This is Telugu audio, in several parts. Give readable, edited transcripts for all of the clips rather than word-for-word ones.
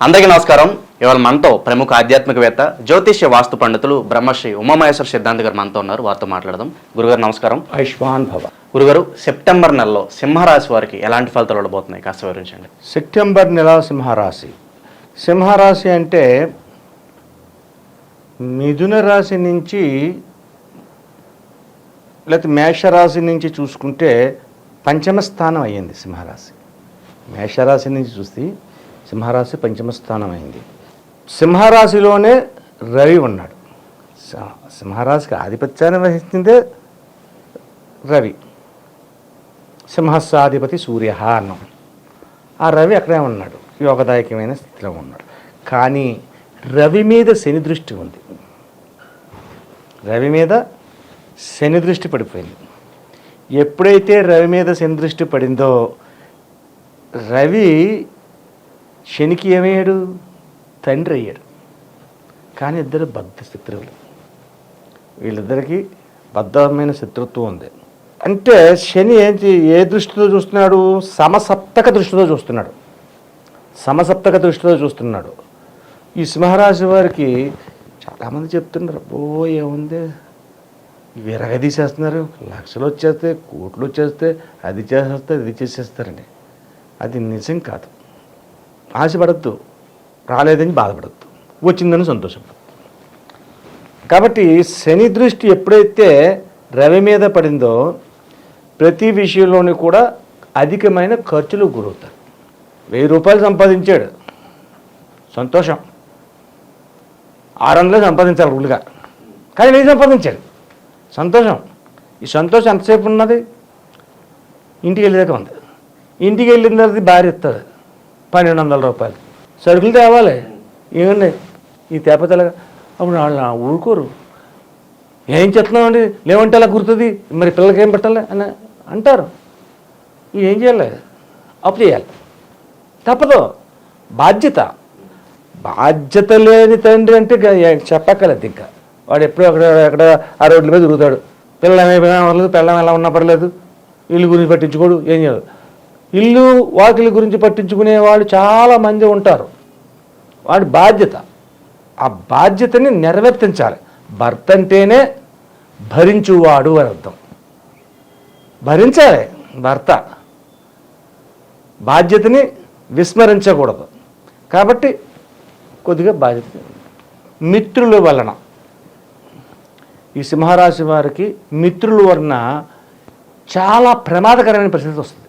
అందరికీ నమస్కారం. ఇవాళ మనతో ప్రముఖ ఆధ్యాత్మికవేత్త జ్యోతిష్య వాస్తు పండితులు బ్రహ్మశ్రీ ఉమామహేశ్వర సిద్ధాంత్ గారు మనతో ఉన్నారు. వారితో మాట్లాడదాం. గురుగారు నమస్కారం. ఆయుష్మాన్ భవ. గురుగారు, సెప్టెంబర్ నెలలో సింహరాశి వారికి ఎలాంటి ఫలితాలు ఉండబోతున్నాయి కాస్త వివరించండి. సెప్టెంబర్ నెల సింహరాశి. సింహరాశి అంటే మిథున రాశి నుంచి లేకపోతే మేషరాశి నుంచి చూసుకుంటే పంచమ స్థానం అయ్యింది సింహరాశి. మేషరాశి నుంచి చూస్తే సింహరాశి పంచమ స్థానం అయింది. సింహరాశిలోనే రవి ఉన్నాడు. సింహరాశికి ఆధిపత్యాన్ని వహిస్తుందే రవి. సింహస్సాధిపతి సూర్య అన్నాం. ఆ రవి అక్కడే ఉన్నాడు, యోగదాయకమైన స్థితిలో ఉన్నాడు. కానీ రవి మీద శని దృష్టి ఉంది. రవి మీద శని దృష్టి పడిపోయింది. ఎప్పుడైతే రవి మీద శని దృష్టి పడిందో రవి శనికి ఏమయ్యాడు? తండ్రి అయ్యాడు. కానీ ఇద్దరు బద్ధ శత్రువులు. వీళ్ళిద్దరికీ బద్ధమైన శత్రుత్వం ఉంది. అంటే శని ఏ దృష్టితో చూస్తున్నాడు? సమసప్తక దృష్టితో చూస్తున్నాడు. సమసప్తక దృష్టితో చూస్తున్నాడు. ఈ సింహరాశి వారికి చాలామంది చెప్తున్నారు, ఏముంది విరగదీసేస్తున్నారు, లక్షలు వచ్చేస్తే కోట్లు వచ్చేస్తే అది చేసేస్తే ఇది చేసేస్తారండి. అది నిజం కాదు. ఆశపడద్దు, రాలేదని బాధపడద్దు, వచ్చిందని సంతోషపడద్దు. కాబట్టి శని దృష్టి ఎప్పుడైతే రవి మీద పడిందో ప్రతి విషయంలోనూ కూడా అధికమైన ఖర్చులు గురవుతారు. 1000 రూపాయలు సంపాదించాడు, సంతోషం. 600 సంపాదించాలి రూలుగా, కానీ 1000 సంపాదించాడు, సంతోషం. ఈ సంతోషం ఎంతసేపు ఉన్నది? ఇంటికి వెళ్ళేదాకా ఉంది. ఇంటికి వెళ్ళిన తర్వాత భార్య ఇస్తుంది 1200 రూపాయలు. సరుకులు తేవాలి, ఏమండి ఈ తేపతలగా. అప్పుడు వాళ్ళు ఊరుకోరు. ఏం చెప్తున్నామండి, లేవంటే అలా గుర్తుంది, మరి పిల్లలకి ఏం పెట్టాలి అని అంటారు. ఏం చేయాలి? అప్పు చేయాలి, తప్పదు. బాధ్యత లేని తండ్రి అంటే చెప్పక్కర్లేదు. ఇంకా వాడు ఎప్పుడూ ఎక్కడ ఆ రోడ్ల మీద తిరుగుతాడు. పిల్లలు ఏమైనా పర్లేదు, పిల్లలు ఎలా ఉన్నా పర్లేదు, ఇల్లు గురించి పట్టించుకోడు, ఏం చేయదు. ఇల్లు వాకిలి గురించి పట్టించుకునే వాళ్ళు చాలామంది ఉంటారు. వాడి బాధ్యత, ఆ బాధ్యతని నెరవేర్తించాలి. భర్త అంటేనే భరించువాడు అని అర్థం. భరించాలి భర్త, బాధ్యతని విస్మరించకూడదు. కాబట్టి కొద్దిగా బాధ్యత. మిత్రుల వలన, ఈ సింహరాశి వారికి మిత్రుల వలన చాలా ప్రమాదకరమైన పరిస్థితి వస్తుంది.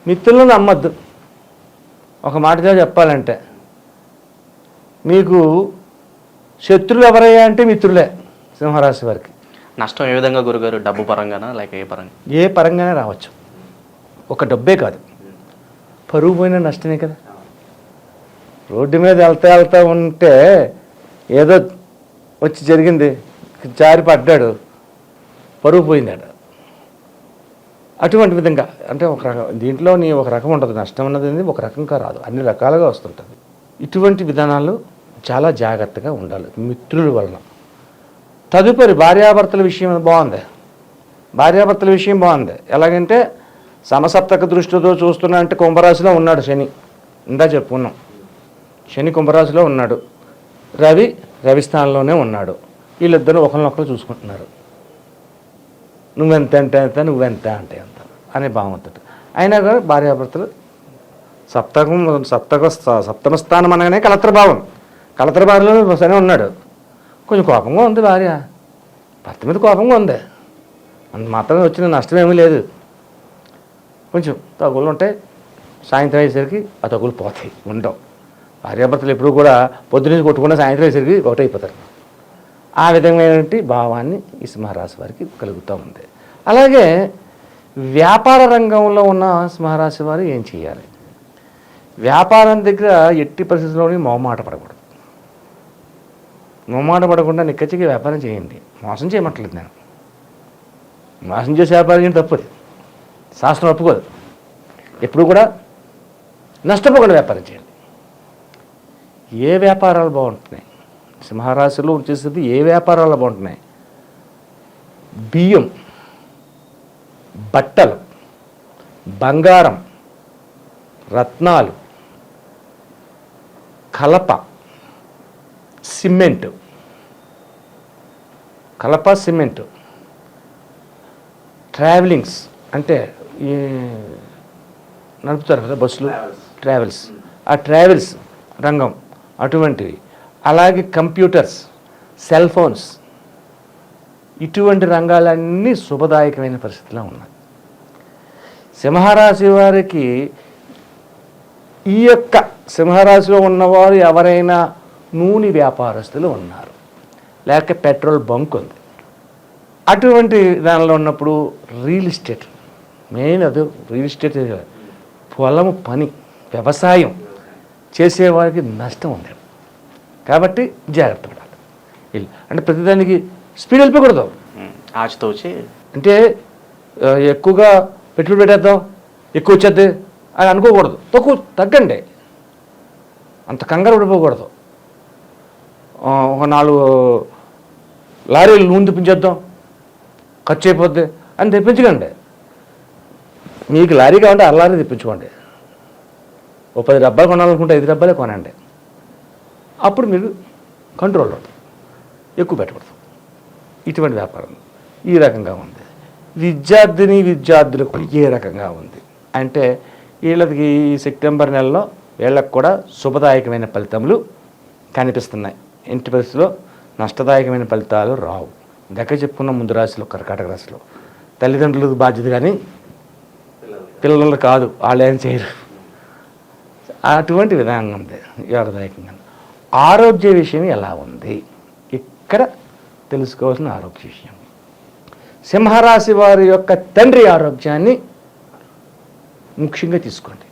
మిత్రులను నమ్మద్దు. ఒక మాటగా చెప్పాలంటే మీకు శత్రులు ఎవరయ్యా అంటే మిత్రులే. సింహరాశి వారికి నష్టం ఏ విధంగా గురుగారు? డబ్బు పరంగానా లేక ఏ పరంగా? ఏ పరంగానే రావచ్చు. ఒక డబ్బే కాదు, పరువు పోయిన నష్టమే కదా. రోడ్డు మీద వెళ్తా ఉంటే ఏదో వచ్చి జరిగింది, జారి పడ్డాడు, పరువు పోయిందాడు. అటువంటి విధంగా అంటే ఒక రకం దీంట్లో ఒక రకం ఉంటుంది. నష్టం అన్నది ఒక రకంగా రాదు, అన్ని రకాలుగా వస్తుంటుంది. ఇటువంటి విధానాలు చాలా జాగ్రత్తగా ఉండాలి మిత్రుల వలన. తదుపరి భార్యాభర్తల విషయం బాగుంది. భార్యాభర్తల విషయం బాగుంది. ఎలాగంటే సమసప్తక దృష్టితో చూస్తున్నా అంటే కుంభరాశిలో ఉన్నాడు శని. ఇందా చెప్పుకున్నాం, శని కుంభరాశిలో ఉన్నాడు, రవి స్థానంలోనే ఉన్నాడు. వీళ్ళిద్దరూ ఒకరినొకరు చూసుకుంటున్నారు. నువ్వెంత అంటే ఎంత, నువ్వెంత అంటే ఎంత అనే భావం ఉంటుంది. అయినా కూడా భార్యాభర్తలు సప్తమ స్థానం అనగానే కలత్ర భావం. కలత్ర భార్యలో సరే ఉన్నాడు. కొంచెం కోపంగా ఉంది భార్య, భర్త మీద కోపంగా ఉంది. అంత మాత్రమే వచ్చిన నష్టం ఏమీ లేదు. కొంచెం తగులు ఉంటాయి, సాయంత్రం అయ్యేసరికి ఆ తగులు పోతాయి, ఉండవు. భార్యాభర్తలు ఎప్పుడు కూడా పొద్దున్నే కొట్టుకున్న సాయంత్రం అయ్యేసరికి ఒకటైపోతారు. ఆ విధమైనటువంటి భావాన్ని ఈ సింహరాశి వారికి కలుగుతూ ఉంది. అలాగే వ్యాపార రంగంలో ఉన్న సింహరాశి వారు ఏం చేయాలి? వ్యాపారం దగ్గర ఎట్టి పరిస్థితుల్లోని మొహమాట పడకూడదు. మొహమాట పడకుండా నిక్కచ్చిగా వ్యాపారం చేయండి. మోసం చేయమట్లేదు నేను. మోసం చేసే వ్యాపారం చేయడం తప్పదు, శాస్త్రం ఒప్పుకోదు. ఎప్పుడు కూడా నష్టపోకుండా వ్యాపారం చేయండి. ఏ వ్యాపారాలు బాగుంటున్నాయి? సింహరాశిలో వచ్చేసేది ఏ వ్యాపారాలు బాగుంటున్నాయి? బియ్యం, బట్టలు, బంగారం, రత్నాలు, కలప సిమెంటు, ట్రావెలింగ్స్ అంటే ఈ నడుపుతారు కదా బస్సులు, ట్రావెల్స్, ఆ ట్రావెల్స్ రంగం అటువంటివి, అలాగే కంప్యూటర్స్, సెల్ ఫోన్స్, ఇటువంటి రంగాలన్నీ శుభదాయకమైన పరిస్థితిలో ఉన్నాయి. సింహరాశి వారికి ఈ యొక్క సింహరాశిలో ఉన్నవారు ఎవరైనా నూనె వ్యాపారస్తులు ఉన్నారు, లేక పెట్రోల్ బంక్ ఉంది, అటువంటి దానిలో ఉన్నప్పుడు రియల్ ఎస్టేట్ మెయిన్, అది రియల్ ఎస్టేట్, పొలము పని, వ్యవసాయం చేసేవారికి నష్టం ఉంది. కాబట్టి జాగ్రత్త పడాలి. అంటే ప్రతిదానికి స్పీడ్ వెళ్ళిపోకూడదు, ఆచితూచి. అంటే ఎక్కువగా పెట్టుబడి పెట్టేద్దాం ఎక్కువ వచ్చేద్ది అని అనుకోకూడదు, తగ్గండి, అంత కంగారు పడిపోకూడదు. ఒక 4 లారీలు నూనె తెప్పించేద్దాం ఖర్చు అయిపోద్ది అని తెప్పించకండి. మీకు లారీ కావాలంటే 6 లారీ తెప్పించుకోండి. ఓ 10 డబ్బాలు కొనాలనుకుంటే 5 డబ్బాలే కొనండి. అప్పుడు మీరు కంట్రోల్లో ఎక్కువ పెట్టకూడదు. ఇటువంటి వ్యాపారం ఈ రకంగా ఉంది. విద్యార్థులకు ఏ రకంగా ఉంది అంటే వీళ్ళకి ఈ సెప్టెంబర్ నెలలో వీళ్ళకి కూడా శుభదాయకమైన ఫలితములు కనిపిస్తున్నాయి. ఇంటి పరిస్థితిలో నష్టదాయకమైన ఫలితాలు రావు. దగ్గర చెప్పుకున్న ముందు రాశిలో కర్కాటక రాశిలో తల్లిదండ్రులకు బాధ్యత, కానీ పిల్లలు కాదు, వాళ్ళు ఏం చేయరు. అటువంటి విధానం ఉంది యోగదాయకంగా. ఆరోగ్య విషయం ఎలా ఉంది ఇక్కడ తెలుసుకోవాల్సిన ఆరోగ్య విషయం. సింహరాశి వారి యొక్క తండ్రి ఆరోగ్యాన్ని ముఖ్యంగా తీసుకోండి.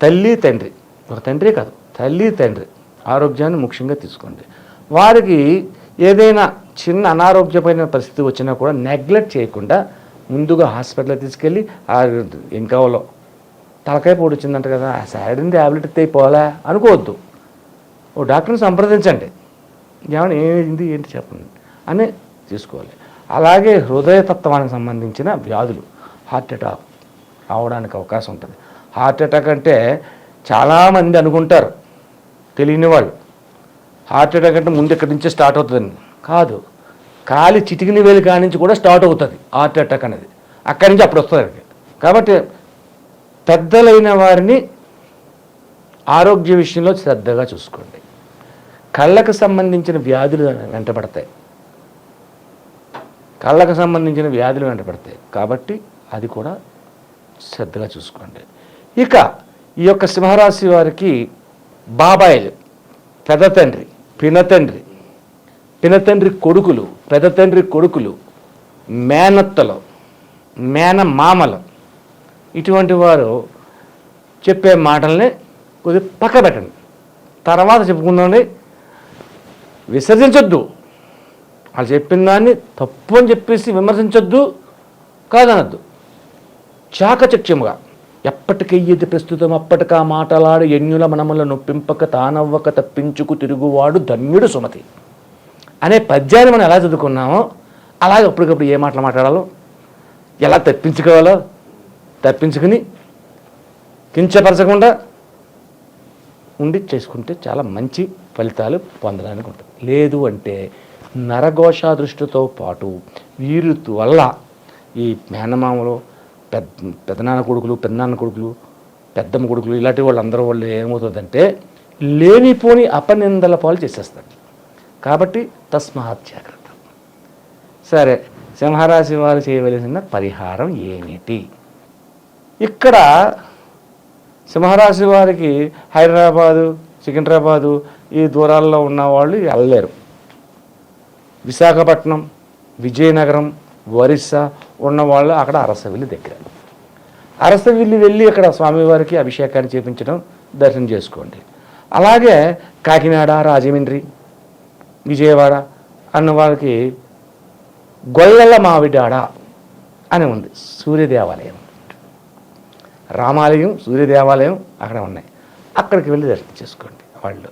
తల్లి తండ్రి, ఒక తండ్రి కాదు, తల్లి తండ్రి ఆరోగ్యాన్ని ముఖ్యంగా తీసుకోండి. వారికి ఏదైనా చిన్న అనారోగ్యమైన పరిస్థితి వచ్చినా కూడా నెగ్లెక్ట్ చేయకుండా ముందుగా హాస్పిటల్కి తీసుకెళ్ళి ఏం కావాలో, తలకాయ పొడి వచ్చిందంట కదా, ఆ సైడ్ని ట్యాబ్లెట్ ఎత్తే పోలే అనుకోవద్దు. ఓ డాక్టర్ని సంప్రదించండి, ఏమైనా ఏమైంది ఏంటి చెప్పండి అని తీసుకోవాలి. అలాగే హృదయతత్వానికి సంబంధించిన వ్యాధులు, హార్ట్ అటాక్ రావడానికి అవకాశం ఉంటుంది. హార్ట్ అటాక్ అంటే చాలామంది అనుకుంటారు, తెలియని వాళ్ళు, హార్ట్ అటాక్ అంటే ముందు ఇక్కడి నుంచే స్టార్ట్ అవుతుందని. కాదు, కాలి చిటికిన వేలు కాడి నుంచి కూడా స్టార్ట్ అవుతుంది హార్ట్ అటాక్ అనేది, అక్కడి నుంచి అప్పుడు వస్తుంది. కాబట్టి పెద్దలైన వారిని ఆరోగ్య విషయంలో శ్రద్ధగా చూసుకోండి. కళ్ళకు సంబంధించిన వ్యాధులు వెంటబడతాయి, కాబట్టి అది కూడా శ్రద్ధగా చూసుకోండి. ఇక ఈ యొక్క సింహరాశి వారికి బాబాయిలు, పెద్ద తండ్రి, పినతండ్రి కొడుకులు, పెద్ద తండ్రి కొడుకులు, మేనత్తలు, మేనమామలు, ఇటువంటి వారు చెప్పే మాటల్ని కొద్దిగా పక్క పెట్టండి, తర్వాత చెప్పుకుందామండి. విసర్జించొద్దు, వాళ్ళు చెప్పిన దాన్ని తప్పు అని చెప్పేసి విమర్శించొద్దు, కాదనద్దు. చాకచక్యముగా ఎప్పటికెయ్యది ప్రస్తుతం అప్పటికా మాటలాడు ఎన్యుల మనముల నొప్పింపక తానవ్వక తప్పించుకు తిరుగువాడు ధన్యుడు సుమతి అనే పద్యాన్ని మనం ఎలా చదువుకున్నామో అలాగే అప్పటికప్పుడు ఏ మాటలు మాట్లాడాలో, ఎలా తప్పించుకోవాలో తప్పించుకుని కించపరచకుండా ఉండి చేసుకుంటే చాలా మంచి ఫలితాలు పొందడానికి ఉంటుంది. లేదు అంటే నరఘోష దృష్టితో పాటు వీరి వల్ల ఈ మేనమామలు, పెద్దనాన్న కొడుకులు, పెద్దమ్మ కొడుకులు, ఇలాంటి వాళ్ళందరూ వాళ్ళు ఏమవుతుందంటే లేనిపోని అపనిందల పాలు చేసేస్తారు. కాబట్టి తస్మాత్ జాగ్రత్త. సరే, సింహరాశి వారు చేయవలసిన పరిహారం ఏమిటి? ఇక్కడ సింహరాశి వారికి హైదరాబాదు, సికింద్రాబాదు ఈ దూరాల్లో ఉన్నవాళ్ళు వెళ్ళలేరు. విశాఖపట్నం, విజయనగరం, ఒరిస్సా ఉన్నవాళ్ళు అక్కడ అరసవిల్లి దగ్గర, అరసవిల్లి వెళ్ళి అక్కడ స్వామివారికి అభిషేకాన్ని చేపించడం, దర్శనం చేసుకోండి. అలాగే కాకినాడ, రాజమండ్రి, విజయవాడ అన్న వాళ్ళకి గొల్లల మావిడాడ అని ఉంది, సూర్యదేవాలయం, రామాలయం, సూర్యదేవాలయం అక్కడ ఉన్నాయి. అక్కడికి వెళ్ళి దర్శనం చేసుకోండి వాళ్ళు.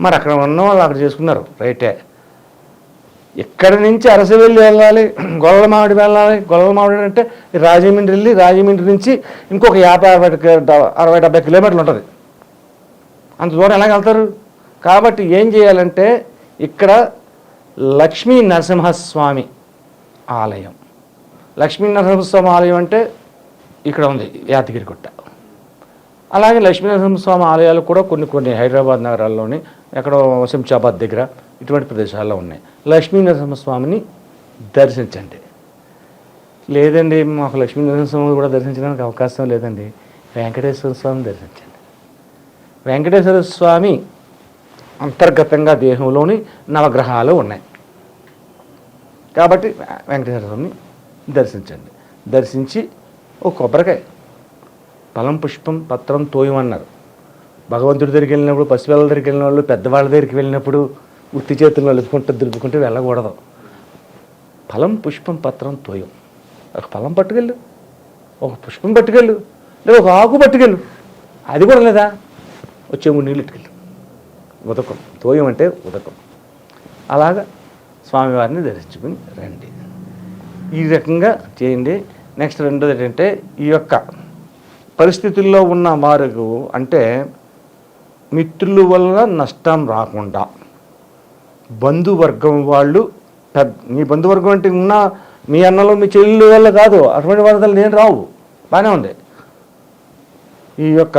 మరి అక్కడ ఉన్న వాళ్ళు అక్కడ చేసుకున్నారు, రైటే. ఇక్కడి నుంచి అరసవెల్లి వెళ్ళాలి, గొల్లల మామిడి వెళ్ళాలి. గొల్లల మామిడి అంటే రాజమండ్రి వెళ్ళి రాజమండ్రి నుంచి ఇంకొక 50-60-70 కిలోమీటర్లు ఉంటుంది. అంత దూరం ఎలా వెళ్తారు? కాబట్టి ఏం చేయాలంటే ఇక్కడ లక్ష్మీ నరసింహస్వామి ఆలయం. లక్ష్మీ నరసింహస్వామి ఆలయం అంటే ఇక్కడ ఉంది యాదగిరిగుట్ట. అలాగే లక్ష్మీ నరసింహస్వామి ఆలయాలు కూడా కొన్ని హైదరాబాద్ నగరాల్లోని ఎక్కడో శంషాబాద్ దగ్గర ఇటువంటి ప్రదేశాల్లో ఉన్నాయి. లక్ష్మీ నరసింహస్వామిని దర్శించండి. లేదండి మాకు లక్ష్మీ నరసింహస్వామిని కూడా దర్శించడానికి అవకాశం లేదండి, వెంకటేశ్వర స్వామిని దర్శించండి. వెంకటేశ్వర స్వామి అంతర్గతంగా దేహంలోని నవగ్రహాలు ఉన్నాయి కాబట్టి వెంకటేశ్వర స్వామిని దర్శించండి. దర్శించి ఓ కొబ్బరికాయ, ఫలం పుష్పం పత్రం తోయమన్నారు. భగవంతుడి దగ్గరికి వెళ్ళినప్పుడు, పసిపిల్లల దగ్గరికి వెళ్ళిన వాళ్ళు, పెద్దవాళ్ళ దగ్గరికి వెళ్ళినప్పుడు ఉత్తి చేతులు నలుపుకుంటూ దులుపుకుంటూ వెళ్ళకూడదు. ఫలం పుష్పం పత్రం తోయం. ఒక ఫలం పట్టుకెళ్ళు, ఒక పుష్పం పట్టుకెళ్ళు, లేదా ఒక ఆకు పట్టుకెళ్ళు. అది కూడా లేదా, వచ్చే 3 నీళ్ళు ఇట్టుకెళ్ళు. ఉదకం, తోయం అంటే ఉదకం. అలాగా స్వామివారిని దర్శించుకుని రండి. ఈ రకంగా చేయండి. నెక్స్ట్ రెండోది ఏంటంటే ఈ యొక్క పరిస్థితుల్లో ఉన్న వారికి అంటే మిత్రుల వల్ల నష్టం రాకుండా బంధువర్గం వాళ్ళు మీ బంధువర్గం అంటే ఉన్న మీ అన్నలు మీ చెల్లెళ్ళ వల్ల కాదు, అటువంటి వరదలు నేను రావు, బాగానే ఉంది. ఈ యొక్క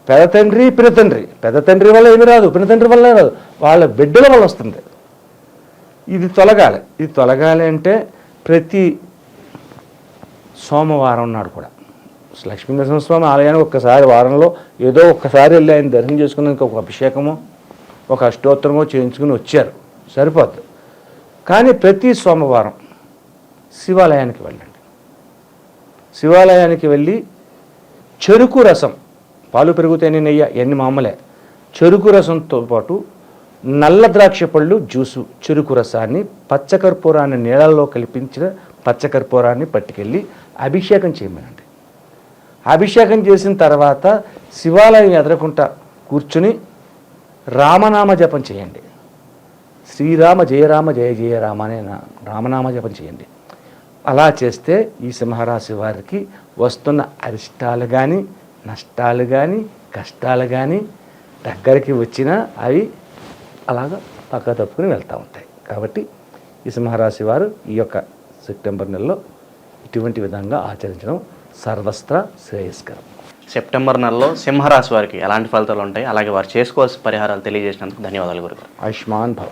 పెద్ద తండ్రి వల్ల ఏమి రాదు, పినతండ్రి వల్ల రాదు, వాళ్ళ బిడ్డల వల్ల వస్తుంది. ఇది తొలగాలి అంటే ప్రతి సోమవారం నాడు కూడా లక్ష్మీనరసింహస్వామి ఆలయానికి ఒక్కసారి వారంలో ఏదో ఒక్కసారి వెళ్ళి ఆయన దర్శనం చేసుకున్నాక ఒక అభిషేకమో ఒక అష్టోత్తరమో చేయించుకుని వచ్చారు, సరిపోద్ది. కానీ ప్రతి సోమవారం శివాలయానికి వెళ్ళండి. శివాలయానికి వెళ్ళి చెరుకు రసం, పాలు పెరుగుతాయని నెయ్యి ఎన్ని మామూలే, చెరుకు రసంతో పాటు నల్ల ద్రాక్ష పళ్ళు జ్యూసు, చెరుకు రసాన్ని, పచ్చకర్పూరాన్ని నీళ్ళల్లో కల్పించిన పచ్చకర్పూరాన్ని పట్టుకెళ్ళి అభిషేకం చేయమనండి. అభిషేకం చేసిన తర్వాత శివాలయం ఎదురకుంటా కూర్చుని రామనామ జపం చేయండి. శ్రీరామ జయరామ జయ జయ రామ అనే రామనామ జపం చేయండి. అలా చేస్తే ఈ సింహరాశి వారికి వస్తున్న అరిష్టాలు కానీ, నష్టాలు కానీ, కష్టాలు కానీ దగ్గరికి వచ్చినా అవి అలాగా పక్క తప్పుకుని వెళ్తూ ఉంటాయి. కాబట్టి ఈ సింహరాశి వారు ఈ యొక్క సెప్టెంబర్ నెలలో ఇటువంటి విధంగా ఆచరించడం సర్వస్త్ర శ్రేయస్కరం. సెప్టెంబర్ నెలలో సింహరాశి వారికి ఎలాంటి ఫలితాలు ఉంటాయి, అలాగే వారు చేసుకోవాల్సిన పరిహారాలు తెలియజేసినందుకు ధన్యవాదాలు గురుగారు. ఆయుష్మాన్ భవ.